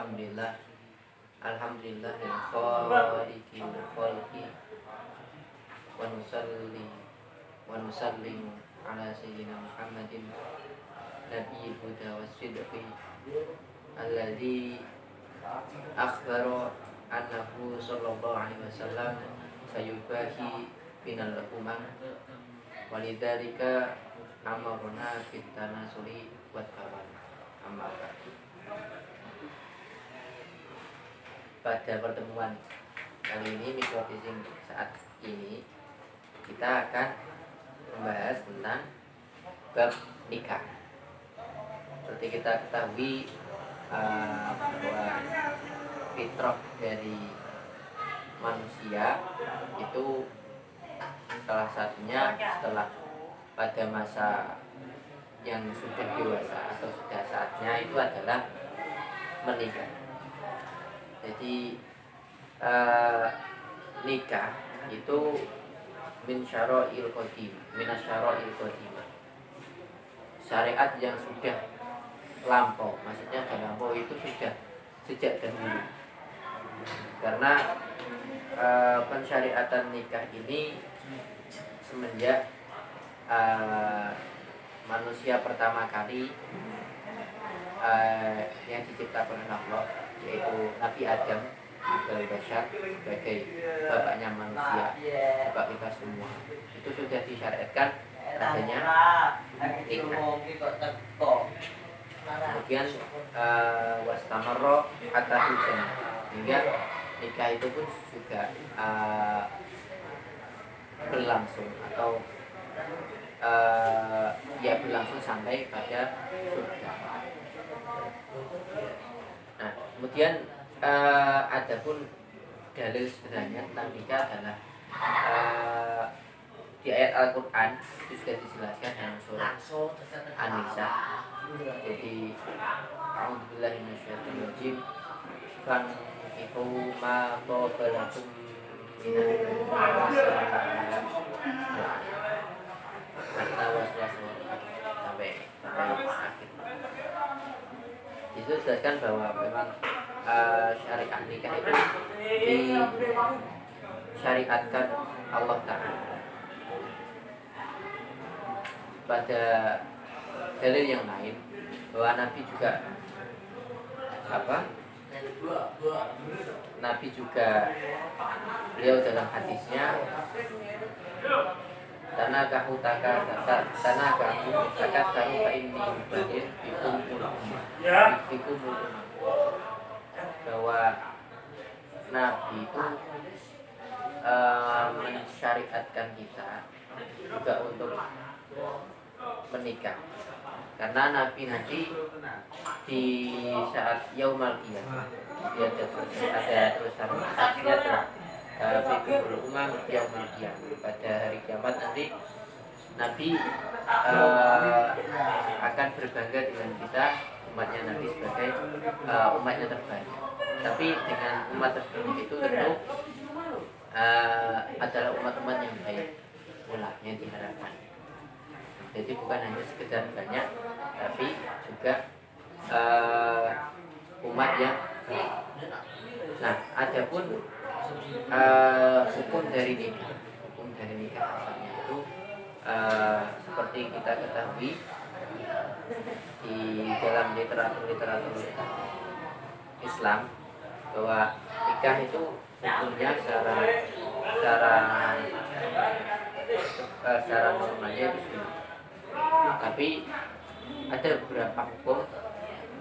Alhamdulillah. Alhamdulillahil khaliqil khalqi wa nusallimu ala sayyidina Muhammadin nabiyil huda wassidqi alladzi akhbara annahu sallallahu alaihi wasallam sayubahi binal umam walidzalika amarna fit tanasuli wat tawan. Amma pada pertemuan kali ini mikrotising saat ini kita akan membahas tentang bab nikah. Seperti kita ketahui bahwa fitrah dari manusia itu salah satunya setelah pada masa yang sudah dewasa atau sudah saatnya itu adalah menikah. Jadi nikah itu min syara'il qadimah, syariat yang sudah lampau, maksudnya lampau itu sudah sejak dahulu. Karena pensyariatan nikah ini semenjak manusia pertama kali yang diciptakan oleh Allah, yaitu Nabi Adam Abdul Bashar sebagai bapaknya manusia, bapak kita semua, itu sudah disyariatkan adanya nikah. Kemudian wastamarro hatta hujan, sehingga nikah itu pun juga berlangsung atau berlangsung sampai pada surga. Nah, kemudian adapun dalil sebenarnya tentang nikah adalah di ayat Al-Quran itu sudah dijelaskan dalam surah An-Nisa. Jadi a'udzubillahi minasyaitonir rajim, fankihu ma qabalakum minan sampai akhir. Itu jelaskan bahwa memang syariat nikah itu disyariatkan Allah Ta'ala. Pada dalil yang lain bahwa Nabi juga beliau dalam hadisnya tanakahu takataru fa inni mubadir bikumul bahwa Nabi itu mensyariatkan kita juga untuk menikah, karena Nabi nanti di saat yaumul qiyamah dia ada tulisan saksinya bikumul umam yaumul qiyamah, pada hari kiamat nanti Nabi akan berbangga dengan kita umatnya Nabi sebagai umatnya terbaik. Tapi dengan umat tersebut itu tentu adalah umat-umat yang baik pula yang diharapkan. Jadi bukan hanya sekedar banyak, tapi juga umat yang baik. Nah, adapun hukum dari nikah asalnya itu seperti kita ketahui di dalam literatur Islam bahwa nikah itu hukumnya secara normalnya itu sunnah. Tapi ada beberapa hukum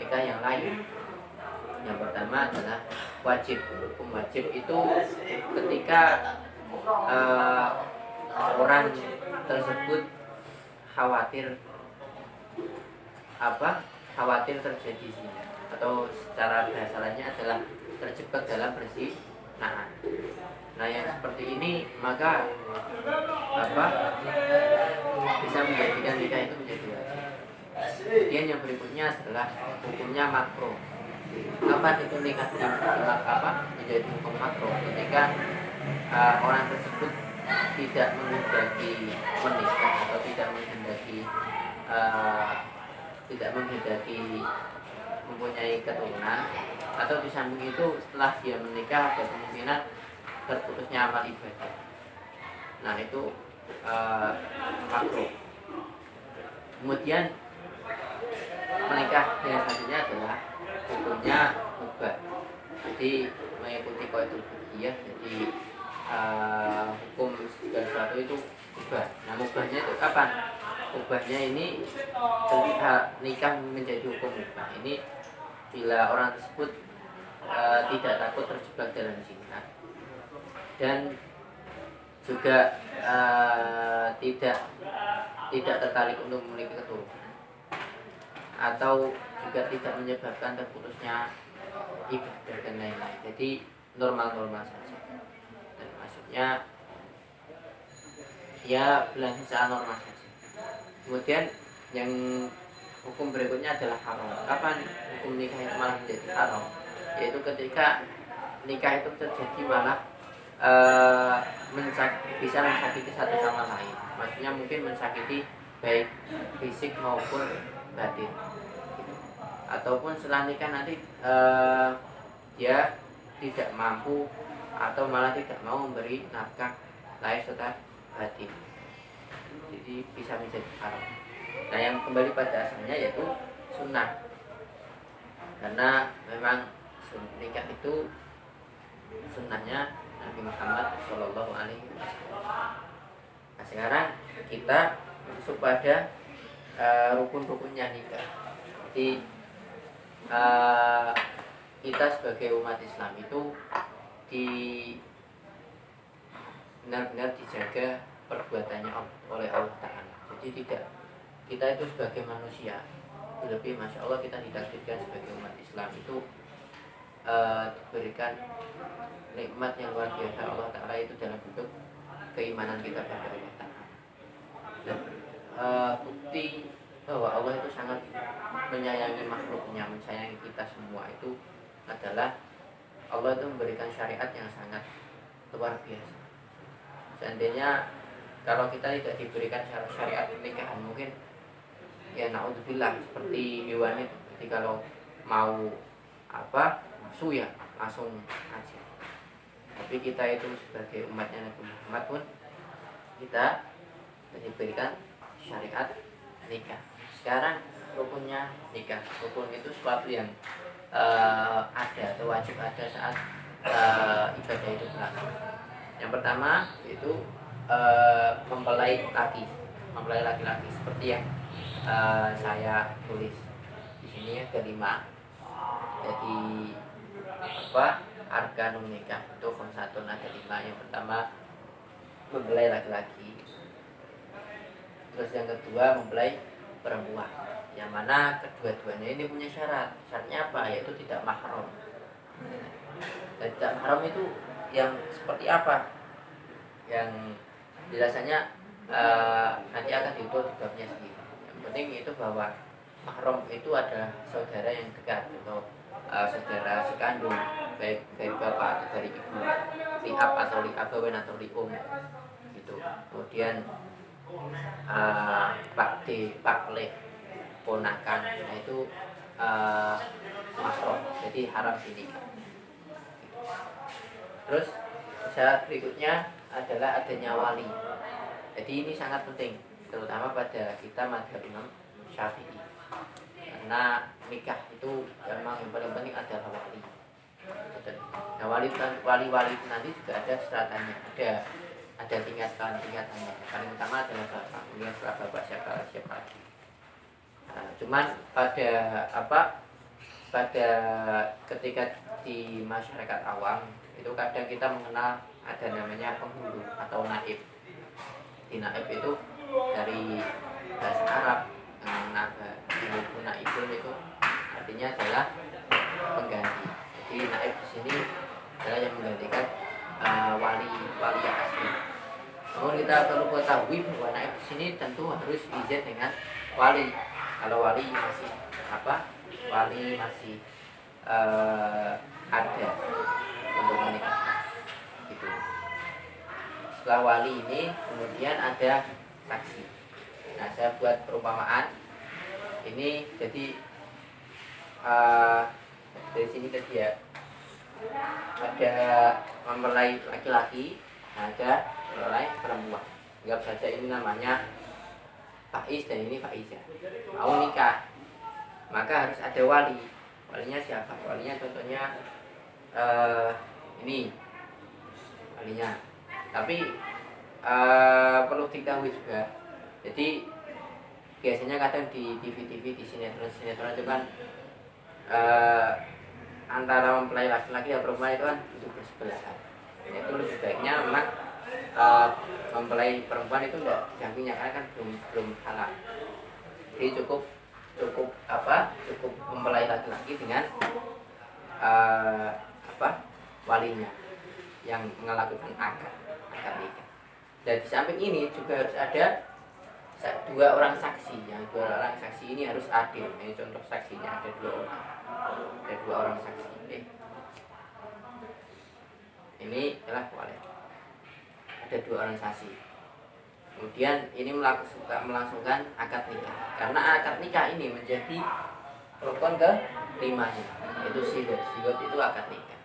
nikah yang lain. Yang pertama adalah wajib. Hukum wajib itu ketika orang tersebut khawatir terjadi zina, atau secara bahasa lainnya adalah terjebak dalam perzinahan. Nah, yang seperti ini maka bisa menjadikan nikah itu menjadi wajib. Kemudian yang berikutnya adalah hukumnya makruh. Kapan itu nikah menjadi hukum makruh? Ketika orang tersebut tidak menghendaki menikah atau tidak menghendaki mempunyai keturunan, Atau di samping itu setelah dia menikah ada kemungkinan terputusnya amal ibadah. Nah itu makruh. Kemudian menikah yang selanjutnya adalah hukumnya mubah. Jadi mengikuti qaidul fiqhiyah. Jadi hukum segala sesuatu itu mubah. Nah mubahnya itu kapan? Mubahnya ini ketika nikah menjadi hukum mubah ini bila orang tersebut tidak takut terjebak dalam zina dan juga tidak tertarik untuk memiliki keturunan atau juga tidak menyebabkan terputusnya ibadah dan lain-lain. Jadi normal-normal saja. Dan maksudnya ya berlangsung secara normal saja. Kemudian yang hukum berikutnya adalah haram. Kapan hukum nikah itu malah menjadi haram? Yaitu ketika nikah itu terjadi malah bisa mensakiti satu sama lain. Maksudnya mungkin mensakiti baik fisik maupun batin. Ataupun setelah nikah nanti dia tidak mampu atau malah tidak mau memberi nafkah lahir serta batin. Jadi bisa menjadi haram. Nah yang kembali pada asalnya yaitu sunnah. Karena memang nikah itu sunnahnya Nabi Muhammad Shallallahu Alaihi Wasallam. Nah sekarang kita masuk pada rukun-rukunnya nikah. Jadi kita sebagai umat Islam itu benar-benar dijaga perbuatannya oleh Allah Ta'ala. Jadi kita itu sebagai manusia, lebih Masya Allah kita ditakdirkan sebagai umat Islam itu diberikan nikmat yang luar biasa Allah Ta'ala itu dalam bentuk keimanan kita pada Allah Ta'ala. Dan bukti bahwa Allah itu sangat menyayangi makhluknya, menyayangi kita semua itu adalah Allah itu memberikan syariat yang sangat luar biasa. Seandainya kalau kita tidak diberikan syariat pernikahan mungkin ya naudzubillah seperti hewan itu. Jadi kalau mau nafsu ya langsung aja. Tapi kita itu sebagai umatnya Nabi Muhammad pun kita diberikan syariat nikah. Sekarang rukunnya nikah. Rukun itu sesuatu yang ada atau wajib ada saat ibadah itu berlangsung. Yang pertama itu mempelai laki-laki seperti yang saya tulis di sini ada 5. Jadi arkanun nikah itu khamsatun, ada 5. Yang pertama mempelai laki-laki. Terus yang kedua mempelai perempuan. Yang mana kedua-duanya ini punya syarat. Syaratnya apa? Yaitu tidak mahram. Dan tidak mahram itu yang seperti apa? Yang biasanya nanti akan diukur di babnya sendiri. Yang penting itu bahwa mahram itu adalah saudara yang dekat atau saudara sekandung, baik dari bapak atau dari ibu, liab atau liabawen atau lium gitu. Kemudian pakde, pakle, ponakan, nah itu mahram, jadi haram dinikah. Terus syarat berikutnya adalah adanya wali. Jadi ini sangat penting, terutama pada kita mazhab Imam Syafi'i. Karena nikah itu memang yang paling penting adalah wali. Nah wali itu nanti juga ada stratanya, ada tingkatannya. Paling utama adalah bapak, kemudian setelah bapak siapa lagi. Nah, cuman pada ketika di masyarakat awam itu kadang kita mengenal ada namanya penghulu atau naib. Di naib itu dari bahasa Arab yang naibun itu artinya adalah pengganti. Jadi naib di sini adalah yang menggantikan wali yang asli. Namun kita perlu ketahui bahwa naib di sini tentu harus izin dengan wali. Kalau wali masih ada untuk menikah gitu. Setelah wali ini kemudian ada saksi. Nah saya buat perumpamaan ini. Jadi Dari sini ke dia ada mempelai laki-laki, ada mempelai perempuan. Anggap saja ini namanya Faiz dan ini Faizah. Mau nikah, maka harus ada wali. Walinya siapa? Walinya contohnya ini walinya. Tapi perlu diketahui juga. Jadi biasanya kadang di TV-TV, di sinetron itu kan antara mempelai laki-laki dan perempuan itu kan duduk bersebelahan. Itu lebih baiknya memang mempelai perempuan itu tidak didampingi karena kan belum halal. Jadi cukup mempelai laki-laki dengan walinya yang melakukan akad nikah. Dan di samping ini juga harus ada dua orang saksi. Yang dua orang saksi ini harus adil. Ini contoh saksinya ada dua orang saksi. Ini adalah wali. Ada dua orang saksi. Kemudian ini melangsungkan akad nikah. Karena akad nikah ini menjadi rukun ke-5-nya, yaitu sigot. Sigot itu akad nikah.